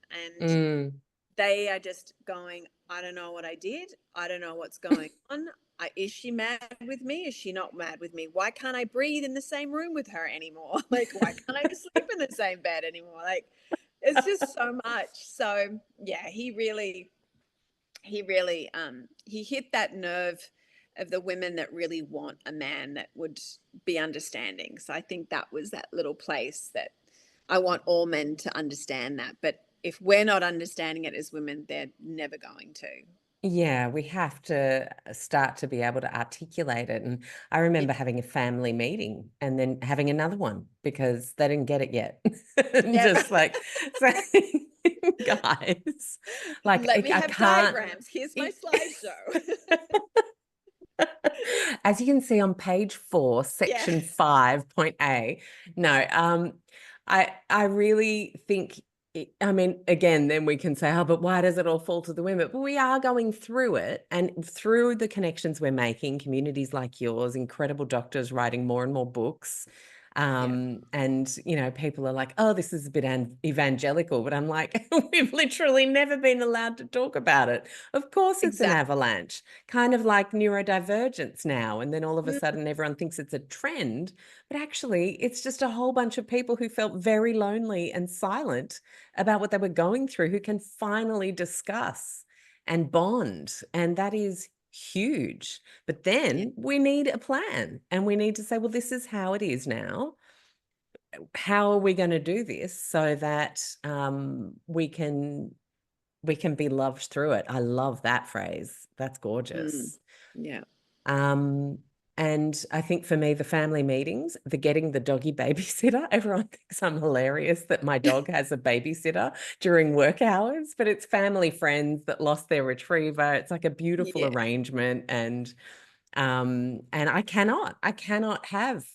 And they are just going, I don't know what I did, I don't know what's going on. Is she mad with me? Is she not mad with me? Why can't I breathe in the same room with her anymore? Like, why can't I sleep in the same bed anymore? Like, it's just so much. So yeah, he really he hit that nerve of the women that really want a man that would be understanding. So I think that was that little place that I want all men to understand that. But if we're not understanding it as women, they're never going to. Yeah, we have to start to be able to articulate it. And I remember having a family meeting and then having another one because they didn't get it yet. Just like saying, guys, like let me I have can't. diagrams. Here's my slideshow. As you can see on page 4, section 5, point A. No, I really think, I mean, again, then we can say, oh, but why does it all fall to the women? But we are going through it, and through the connections we're making, communities like yours, incredible doctors writing more and more books. And, you know, people are like, oh, this is a bit evangelical, but I'm like, we've literally never been allowed to talk about it. Of course, it's an avalanche, kind of like neurodivergence now. And then all of a sudden, everyone thinks it's a trend, but actually, it's just a whole bunch of people who felt very lonely and silent about what they were going through, who can finally discuss and bond. And that is huge. But then we need a plan, and we need to say, well, this is how it is now. How are we going to do this so that we can be loved through it? I love that phrase. That's gorgeous. Yeah. And I think for me, the family meetings, the getting the doggy babysitter, everyone thinks I'm hilarious that my dog has a babysitter during work hours, but it's family friends that lost their retriever. It's like a beautiful arrangement. And I cannot have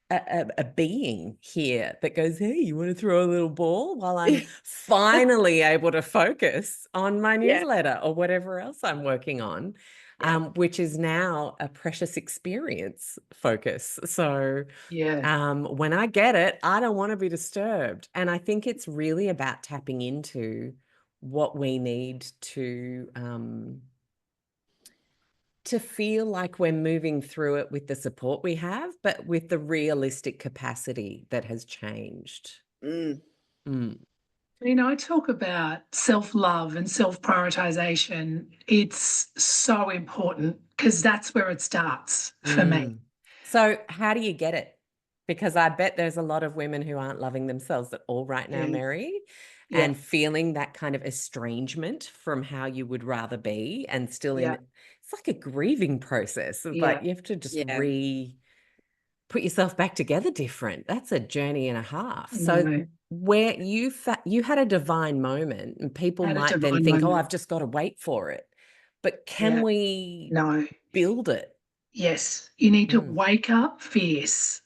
a being here that goes, hey, you want to throw a little ball, while I'm finally able to focus on my newsletter or whatever else I'm working on. Which is now a precious experience focus. So when I get it, I don't want to be disturbed. And I think it's really about tapping into what we need to feel like we're moving through it with the support we have, but with the realistic capacity that has changed. You know, I talk about self-love and self-prioritization. It's so important because that's where it starts for me. So how do you get it? Because I bet there's a lot of women who aren't loving themselves at all right now, Mary, and feeling that kind of estrangement from how you would rather be, and still in, it's like a grieving process of like, you have to just put yourself back together different. That's a journey and a half. So where you had a divine moment, and people might then think, oh, I've just got to wait for it. But can we build it? Yes. You need to wake up fierce.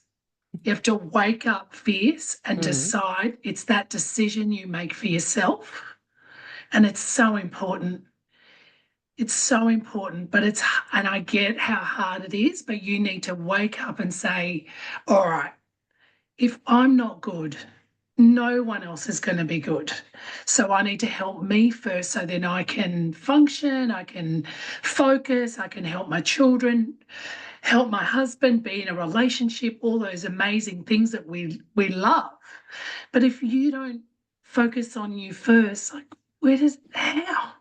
You have to wake up fierce and decide. It's that decision you make for yourself. And it's so important. It's so important, but and I get how hard it is, but you need to wake up and say, all right, if I'm not good, no one else is going to be good. So I need to help me first, so then I can function, I can focus, I can help my children, help my husband, be in a relationship, all those amazing things that we love. But if you don't focus on you first, like, how?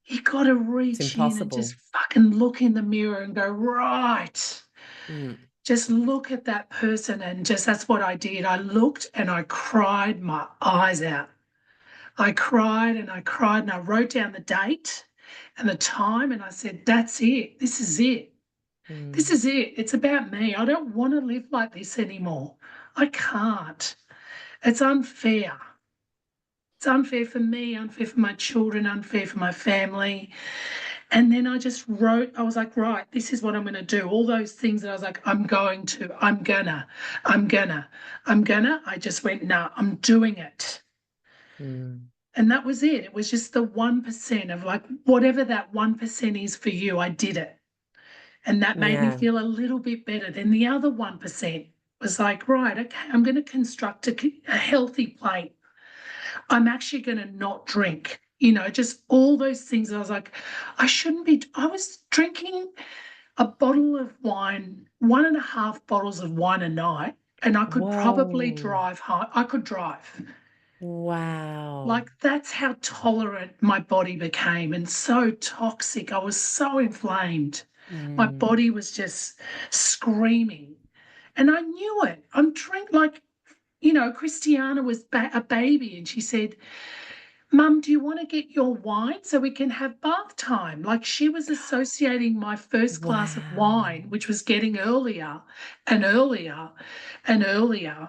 You got to reach in and just fucking look in the mirror and go, right. Just look at that person. And just, that's what I did. I looked and I cried my eyes out. I cried and I cried, and I wrote down the date and the time, and I said, that's it. This is it. This is it. It's about me. I don't want to live like this anymore. I can't. It's unfair. It's unfair for me, unfair for my children, unfair for my family. And then I just wrote, I was like, right, this is what I'm going to do. All those things that I was like, I'm gonna. I just went, no, I'm doing it. And that was it. It was just the 1% of like, whatever that 1% is for you, I did it. And that made me feel a little bit better. Then the other 1% was like, right, okay, I'm going to construct a healthy plate. I'm actually going to not drink, you know, just all those things. I was like, I was drinking a bottle of wine, 1.5 bottles of wine a night, and I could probably drive home. I could drive. Wow. Like, that's how tolerant my body became, and so toxic. I was so inflamed. My Mm. body was just screaming. And I knew it. Like, Christiana was a baby, and she said, Mum, do you want to get your wine so we can have bath time? Like, she was associating my first glass of wine, Wow. which was getting earlier and earlier and earlier.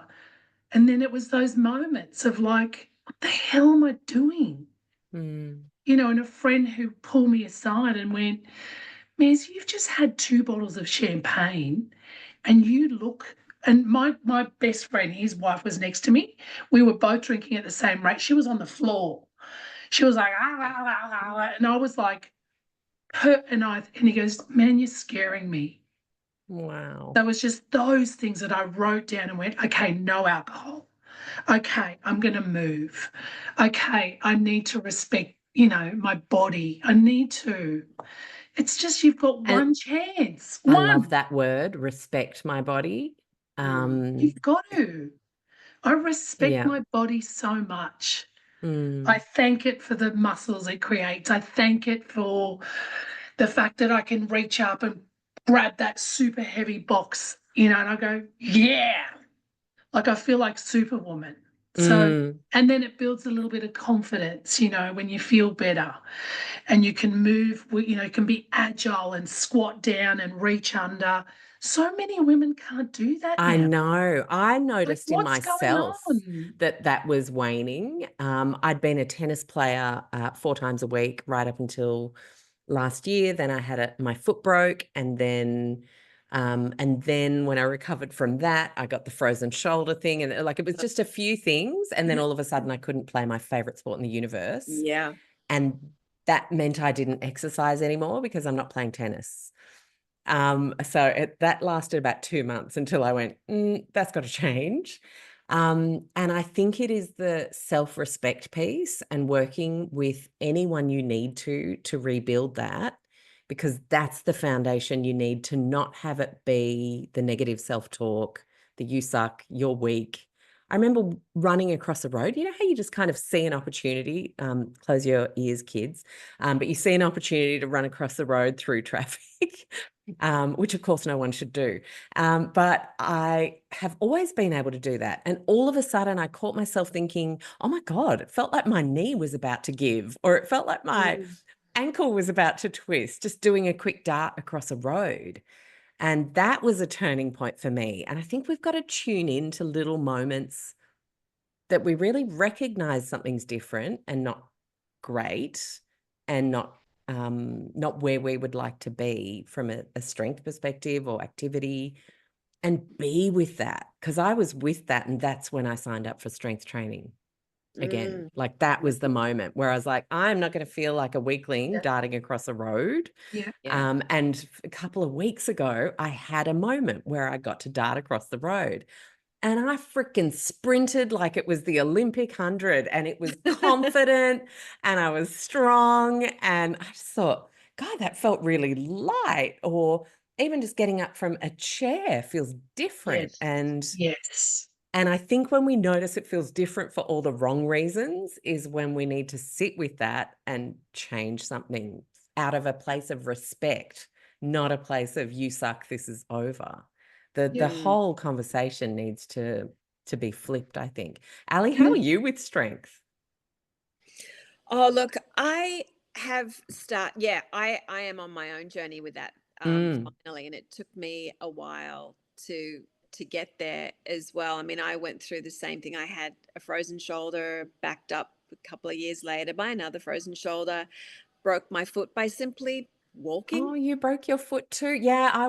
And then it was those moments of like, what the hell am I doing? Mm. And a friend who pulled me aside and went, Maz, you've just had 2 bottles of champagne and you look. And my best friend, his wife was next to me. We were both drinking at the same rate. She was on the floor. She was like, ah, ah, ah, ah, ah. And I was like, and he goes, man, you're scaring me. Wow. That was just those things that I wrote down and went, okay, no alcohol. Okay, I'm going to move. Okay, I need to respect, my body. I need to. It's just you've got And one chance. I love One. that word, respect my body. You've got to. I respect Yeah. my body so much. I Mm. thank it for the muscles it creates. I thank it for the fact that I can reach up and grab that super heavy box, and I go, yeah, like I feel like Superwoman. So, Mm. and then it builds a little bit of confidence, when you feel better and you can move, can be agile and squat down and reach under. So many women can't do that I now. know. I Like, noticed in what's going myself on? that was waning. I'd been a tennis player 4 times a week right up until last year. Then I had my foot broke, and then when I recovered from that, I got the frozen shoulder thing, and it was just a few things, and then all of a sudden I couldn't play my favorite sport in the universe, Yeah. and that meant I didn't exercise anymore because I'm not playing tennis. So that lasted about 2 months until I went, that's got to change. And I think it is the self-respect piece and working with anyone you need to rebuild that, because that's the foundation you need to not have it be the negative self-talk, the you suck, you're weak. I remember running across the road. You know how you just kind of see an opportunity, close your ears, kids, but you see an opportunity to run across the road through traffic. Which of course no one should do. But I have always been able to do that. And all of a sudden I caught myself thinking, oh my God, it felt like my knee was about to give, or it felt like my ankle was about to twist, just doing a quick dart across a road. And that was a turning point for me. And I think we've got to tune in to little moments that we really recognize something's different and not great, and not where we would like to be from a strength perspective or activity, and be with that. Because I was with that, and that's when I signed up for strength training again. Like, that was the moment where I was like, I'm not going to feel like a weakling darting across a road. Yeah. And a couple of weeks ago, I had a moment where I got to dart across the road. And I freaking sprinted like it was the Olympic 100, and it was confident and I was strong. And I just thought, God, that felt really light. Or even just getting up from a chair feels different. Yes. Yes. And I think when we notice it feels different for all the wrong reasons is when we need to sit with that and change something out of a place of respect, not a place of you suck, this is over. The whole conversation needs to be flipped, I think. Ali, how are you with strength? Oh, look, I am on my own journey with that finally, and it took me a while to get there as well. I mean, I went through the same thing. I had a frozen shoulder, backed up a couple of years later by another frozen shoulder, broke my foot by simply walking. Oh, you broke your foot too? Yeah,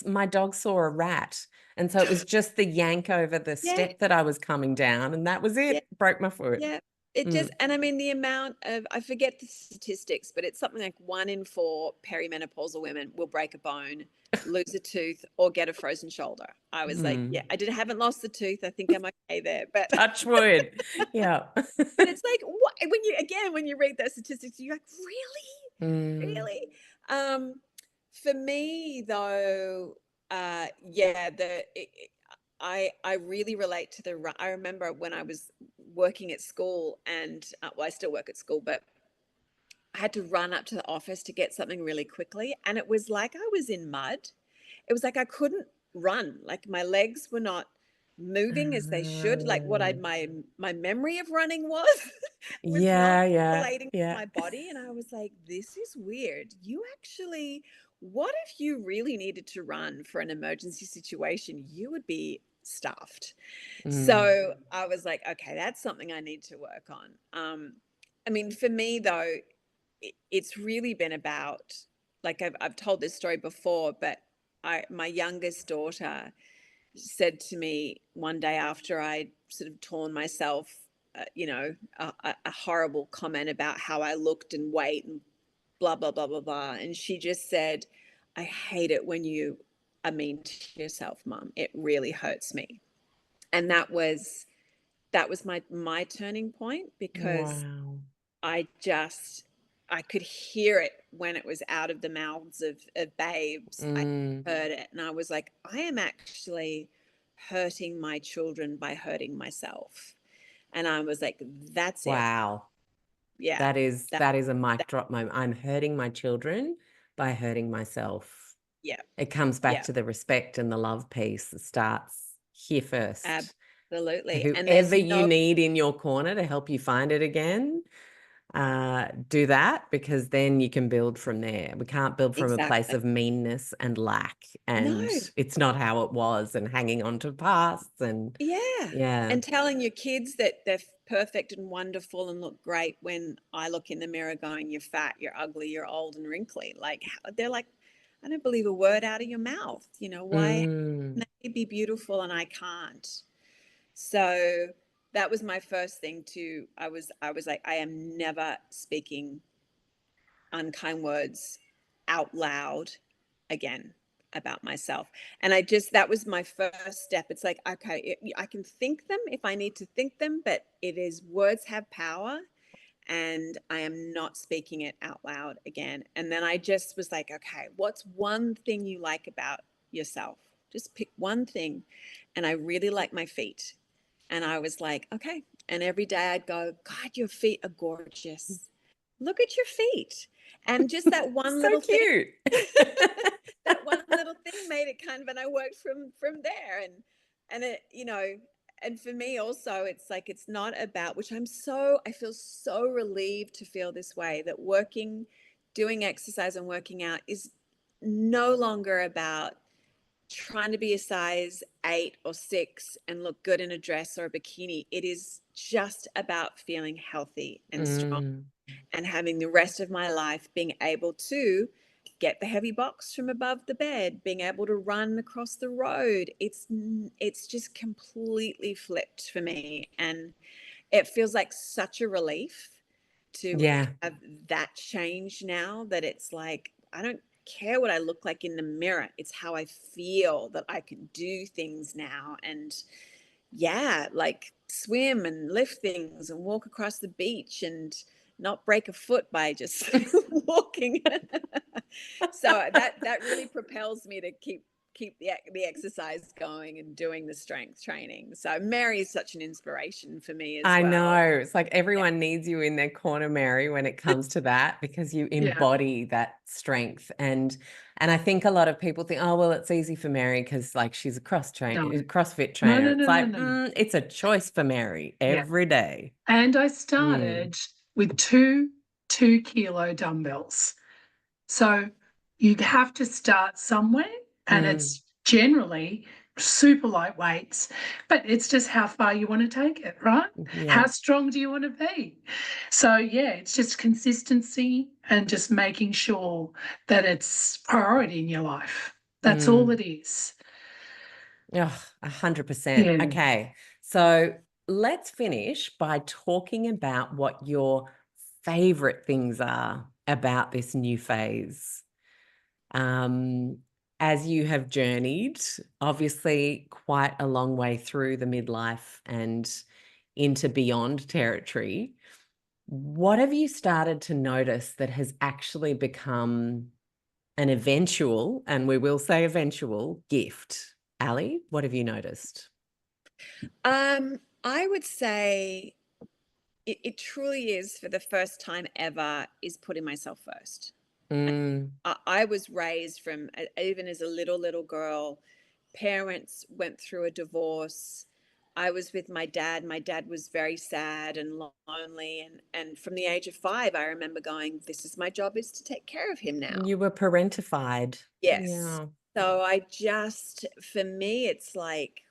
my dog saw a rat. And so it was just the yank over the step that I was coming down, and that was it. Broke my foot. Yeah. It just, and I mean, the amount of, I forget the statistics, but it's something like 1 in 4 perimenopausal women will break a bone, lose a tooth, or get a frozen shoulder. I was like, yeah, haven't lost the tooth. I think I'm okay there, but touch wood. Yeah. but it's like, what, when you read those statistics, you're like, really? For me though, I really relate to I remember when I was working at school, and well, I still work at school, but I had to run up to the office to get something really quickly. And it was like I was in mud. It was like I couldn't run. Like my legs were not moving as they should. Like what I Oh, my memory of running was was not yeah, yeah, relating to yeah. my body. And I was like, this is weird. You actually, what if you really needed to run for an emergency situation? You would be stuffed. Mm, So I was like, okay, that's something I need to work on. I mean, for me though, it's really been about, like I've told this story before, but my youngest daughter said to me one day after I sort of torn myself, a horrible comment about how I looked and weight and blah blah blah blah blah, and she just said, "I hate it when you are mean to yourself, Mum. It really hurts me." And that was my turning point, because wow. I could hear it when it was out of the mouths of babes. I Mm, heard it and I was like, I am actually hurting my children by hurting myself. And I was like, that's it. wow. Yeah. That, That is a mic that drop moment. I'm hurting my children by hurting myself. yeah. It comes back Yeah. to the respect and the love piece. It starts here first. Absolutely. And there's Whoever you no need in your corner to help you find it again, do that, because then you can build from there. We can't build from a place exactly. of meanness and lack, No. and it's not how it was, and hanging on to pasts and Yeah. yeah. And telling your kids that they're perfect and wonderful and look great, when I look in the mirror going, you're fat, you're ugly, you're old and wrinkly. Like, they're like, I don't believe a word out of your mouth. Why Mm, can they be beautiful and I can't? So that was my first thing too. I was like, I am never speaking unkind words out loud again about myself. And that was my first step. It's like, okay, I can think them if I need to think them, but it is, words have power, and I am not speaking it out loud again. And then I just was like, okay, what's one thing you like about yourself? Just pick one thing. And I really like my feet. And I was like, okay. And every day I'd go, God, your feet are gorgeous. Look at your feet. And just that one so little thing, cute. that one little thing made it kind of, and I worked from there. And it, and for me also, it's like, it's not about, which I feel so relieved to feel this way, that doing exercise and working out is no longer about trying to be a size 8 or 6 and look good in a dress or a bikini. It is just about feeling healthy and strong, Mm, and having the rest of my life being able to get the heavy box from above the bed, being able to run across the road. It's just completely flipped for me, and it feels like such a relief to yeah. have that change now, that it's like, I don't care what I look like in the mirror. It's how I feel that I can do things now. And yeah, like swim and lift things and walk across the beach and not break a foot by just walking. So that really propels me to keep the exercise going and doing the strength training. So Mary is such an inspiration for me as I well. know. It's like Yeah. everyone needs you in their corner, Mary, when it comes to that, because you Yeah. embody that strength. And I think a lot of people think, oh, well, it's easy for Mary because like she's a No. CrossFit No, trainer. no, It's no, no, like, no. it's a choice for Mary Yeah. every day. And I Mm, started with two kilo dumbbells. So you have to start somewhere, and mm, it's generally super light weights, but it's just how far you want to take it, right? yeah. How strong do you want to be? So, yeah, it's just consistency and just making sure that it's priority in your life. That's all Mm. it is. Oh, 100%. Yeah. Okay. So let's finish by talking about what your favorite things are about this new phase. Um, as you have journeyed, obviously quite a long way through the midlife and into beyond territory, what have you started to notice that has actually become an eventual, and we will say eventual, gift? Ali, what have you noticed? I would say it truly is, for the first time ever, is putting myself first. Mm. I was raised from, even as a little girl, parents went through a divorce. I was with my dad. My dad was very sad and lonely. And from the age of 5, I remember going, this is my job, is to take care of him now. You were parentified. Yes. Yeah. So for me, it's like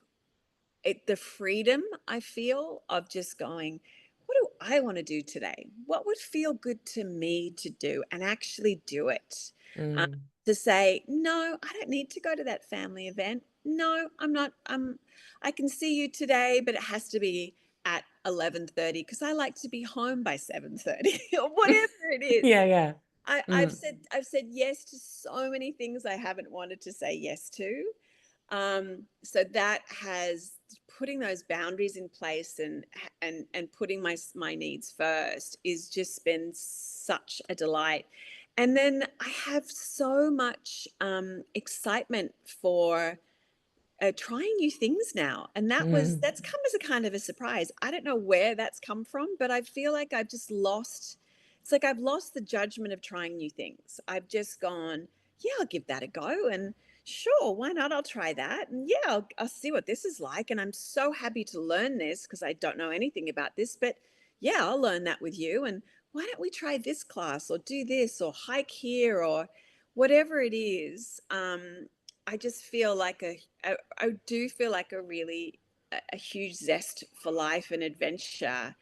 the freedom I feel of just going, what do I want to do today? What would feel good to me to do, and actually do it? Mm. To say, no, I don't need to go to that family event. No, I'm not. I can see you today, but it has to be at 11:30 because I like to be home by 7:30 or whatever it is. Yeah, yeah. I've said yes to so many things I haven't wanted to say yes to. So that has, putting those boundaries in place and putting my needs first is just been such a delight. And then I have so much excitement for trying new things now, and that's come as a kind of a surprise. I don't know where that's come from, but I feel like I've just lost. It's like I've lost the judgment of trying new things. I've just gone, yeah, I'll give that a go, and sure, why not? I'll try that, and yeah, I'll see what this is like. And I'm so happy to learn this because I don't know anything about this, but yeah, I'll learn that with you. And why don't we try this class or do this or hike here or whatever it is. I just feel like I do feel like a huge zest for life and adventure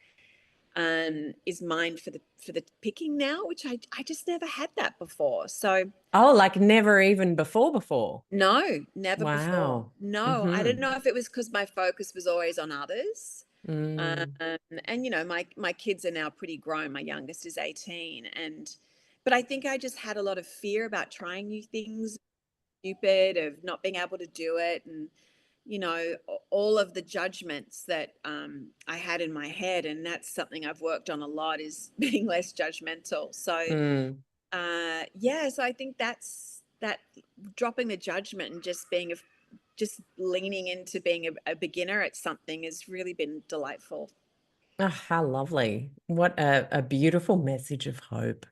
is mine for the picking now, which I just never had that before. So like never even before. no, never before. Wow. No, I don't know if it was because my focus was always on others. Mm. And my kids are now pretty grown. My youngest is 18, but I think I just had a lot of fear about trying new things, stupid, of not being able to do it, and all of the judgments that I had in my head. And that's something I've worked on a lot, is being less judgmental. So yeah, so I think that's that, dropping the judgment and just just leaning into being a beginner at something has really been delightful. Oh, how lovely. What a beautiful message of hope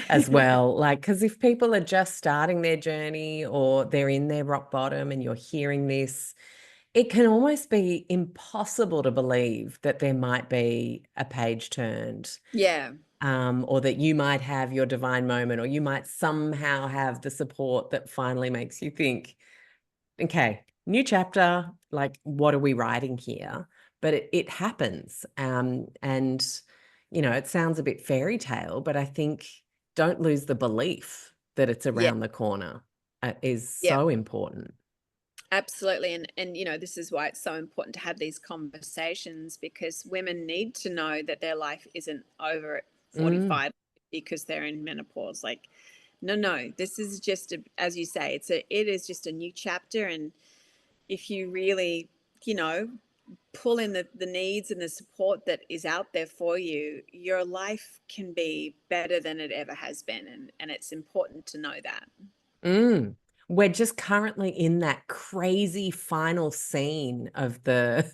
as well. Like, because if people are just starting their journey or they're in their rock bottom and you're hearing this, it can almost be impossible to believe that there might be a page turned. Yeah. Or that you might have your divine moment, or you might somehow have the support that finally makes you think, okay, new chapter, like, what are we writing here? But it happens. And, it sounds a bit fairy tale, but I think don't lose the belief that it's around the corner is so important. Absolutely. And this is why it's so important to have these conversations, because women need to know that their life isn't over at 45 because they're in menopause. Like, no, this is just as you say, it is just a new chapter. And if you really, pull in the needs and the support that is out there for you, your life can be better than it ever has been. And it's important to know that. We're just currently in that crazy final scene of the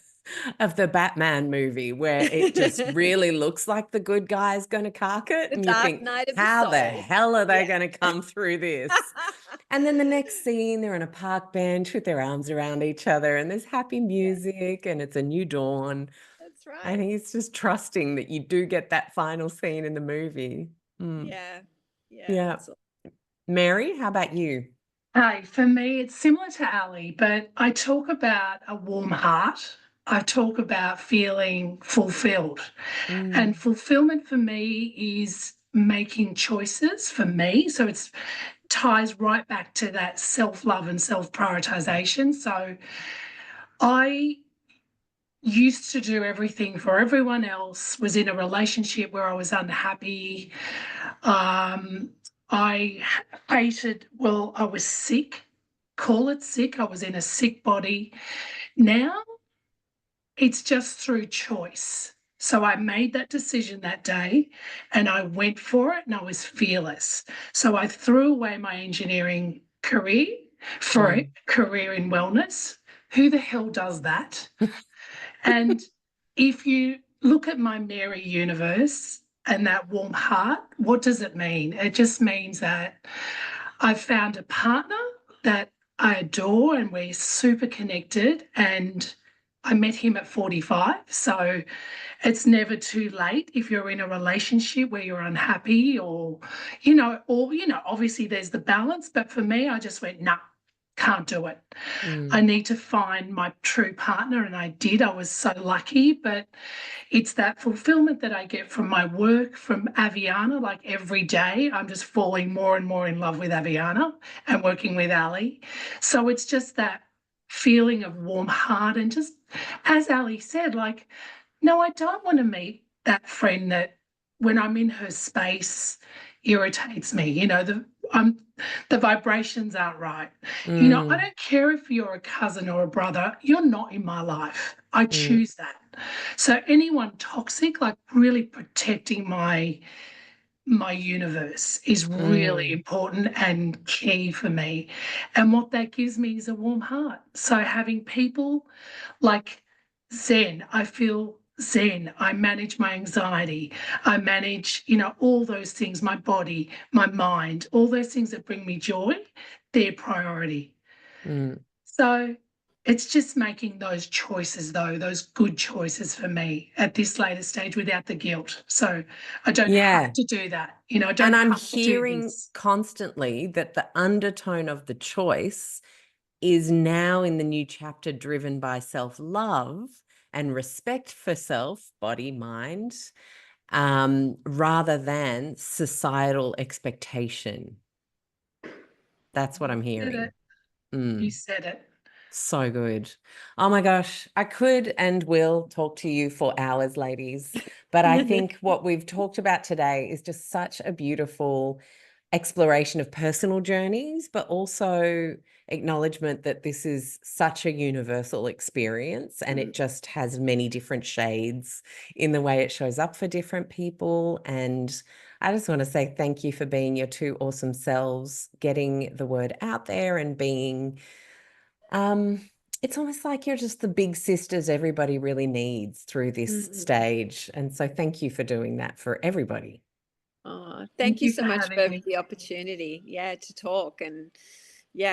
Batman movie where it just really looks like the good guy's going to cark it. The And you dark think, night of how the the soul. hell are they going to come through this? And then the next scene, they're on a park bench with their arms around each other and there's happy music and it's a new dawn. That's right. I think it's just trusting that you do get that final scene in the movie. Yeah. Mary, how about you? Hi, for me, it's similar to Ali, but I talk about a warm heart. I talk about feeling fulfilled. And fulfillment for me is making choices for me. So it ties right back to that self-love and self-prioritization. So I used to do everything for everyone else, was in a relationship where I was unhappy. I hated, I was sick, call it sick. I was in a sick body. Now it's just through choice. So I made that decision that day and I went for it and I was fearless. So I threw away my engineering career for a career in wellness. Who the hell does that? And if you look at my Mary universe and that warm heart, what does it mean? It just means that I've found a partner that I adore and we're super connected, and I met him at 45. So it's never too late if you're in a relationship where you're unhappy or, obviously there's the balance. But for me, I just went, nah, can't do it. I need to find my true partner. And I did. I was so lucky. But it's that fulfillment that I get from my work, from Aviiana. Like every day, I'm just falling more and more in love with Aviiana and working with Ali. So it's just that feeling of warm heart. And just as Ali said, like, no, I don't want to meet that friend that when I'm in her space irritates me. The vibrations aren't right. I don't care if you're a cousin or a brother, you're not in my life. I choose that. So anyone toxic, like really protecting my universe is really important and key for me. And what that gives me is a warm heart. So having people like Zen, I feel Zen. I manage my anxiety. I manage, all those things, my body, my mind, all those things that bring me joy, they're priority. So it's just making those choices, though, those good choices for me at this later stage without the guilt. So I don't have to do that. I don't and I'm have to do hearing this. constantly that the undertone of the choice is now in the new chapter driven by self-love and respect for self, body, mind, rather than societal expectation. That's what I'm hearing. You said it. So good. Oh my gosh, I could and will talk to you for hours, ladies. But I think what we've talked about today is just such a beautiful exploration of personal journeys, but also acknowledgement that this is such a universal experience and it just has many different shades in the way it shows up for different people. And I just want to say thank you for being your two awesome selves, getting the word out there and being it's almost like you're just the big sisters everybody really needs through this stage. And so thank you for doing that for everybody. Oh, thank you so much for me. the opportunity, to talk, and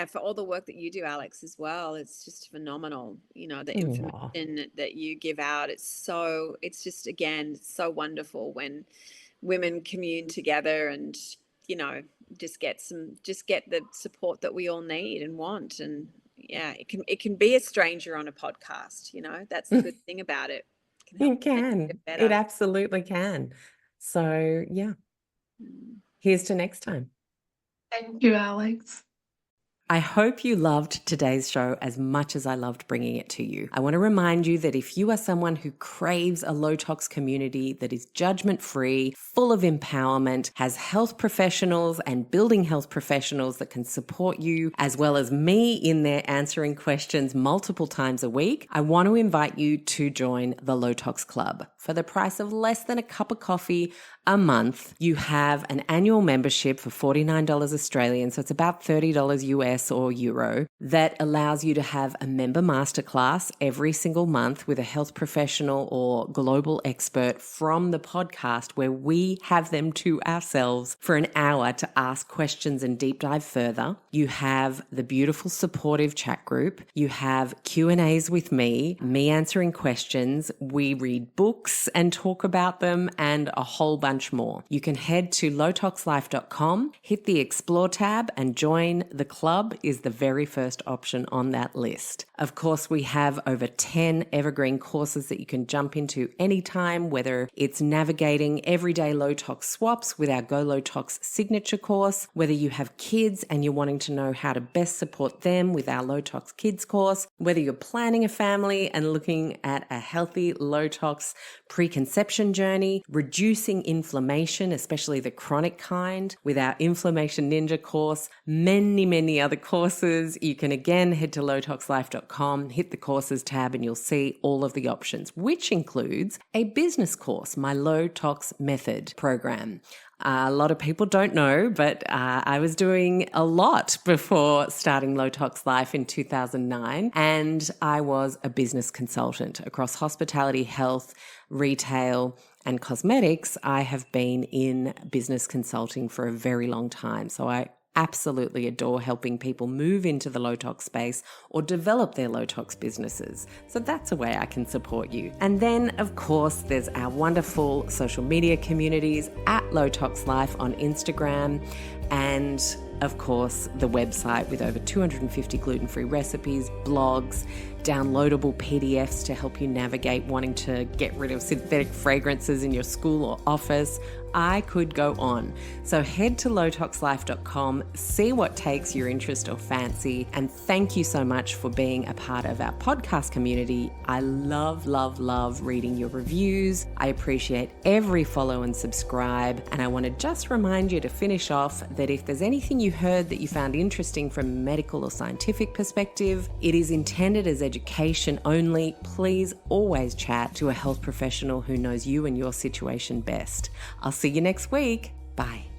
for all the work that you do, Alex, as well. It's just phenomenal. The information that you give out. It's just, again, so wonderful when women commune together and, just get the support that we all need and want. And it can be a stranger on a podcast, that's the good thing about it. It absolutely can. So here's to next time. Thank you, Alex. I hope you loved today's show as much as I loved bringing it to you. I want to remind you that if you are someone who craves a low tox community that is judgment-free, full of empowerment, has health professionals and building health professionals that can support you, as well as me in there answering questions multiple times a week, I want to invite you to join the Low Tox Club. For the price of less than a cup of coffee a month, you have an annual membership for $49 Australian, so it's about $30 US or euro, that allows you to have a member masterclass every single month with a health professional or global expert from the podcast, where we have them to ourselves for an hour to ask questions and deep dive further. You have the beautiful supportive chat group. You have Q&As with me answering questions. We read books and talk about them, and a whole bunch more. You can head to lowtoxlife.com, hit the Explore tab, and join the club is the very first option on that list. Of course, we have over 10 evergreen courses that you can jump into anytime, whether it's navigating everyday low tox swaps with our Go Low Tox signature course, whether you have kids and you're wanting to know how to best support them with our Low Tox Kids course, whether you're planning a family and looking at a healthy low tox preconception journey, reducing inflammation, especially the chronic kind, with our Inflammation Ninja course, many other courses. You can again head to lowtoxlife.com lotoxlife.com, hit the courses tab, and you'll see all of the options, which includes a business course, my low tox method program. A lot of people don't know, but I was doing a lot before starting Low Tox Life in 2009, and I was a business consultant across hospitality, health, retail, and cosmetics. I have been in business consulting for a very long time, so I absolutely adore helping people move into the low tox space or develop their low tox businesses. So that's a way I can support you. And then, of course, there's our wonderful social media communities at Low Tox Life on Instagram, and of course, the website with over 250 gluten-free recipes, blogs, downloadable PDFs to help you navigate wanting to get rid of synthetic fragrances in your school or office. I could go on. So head to lotoxlife.com, see what takes your interest or fancy, and thank you so much for being a part of our podcast community. I love, love, love reading your reviews. I appreciate every follow and subscribe, and I want to just remind you to finish off that if there's anything you heard that you found interesting from a medical or scientific perspective, it is intended as education only. Please always chat to a health professional who knows you and your situation best. I'll see you next week. Bye.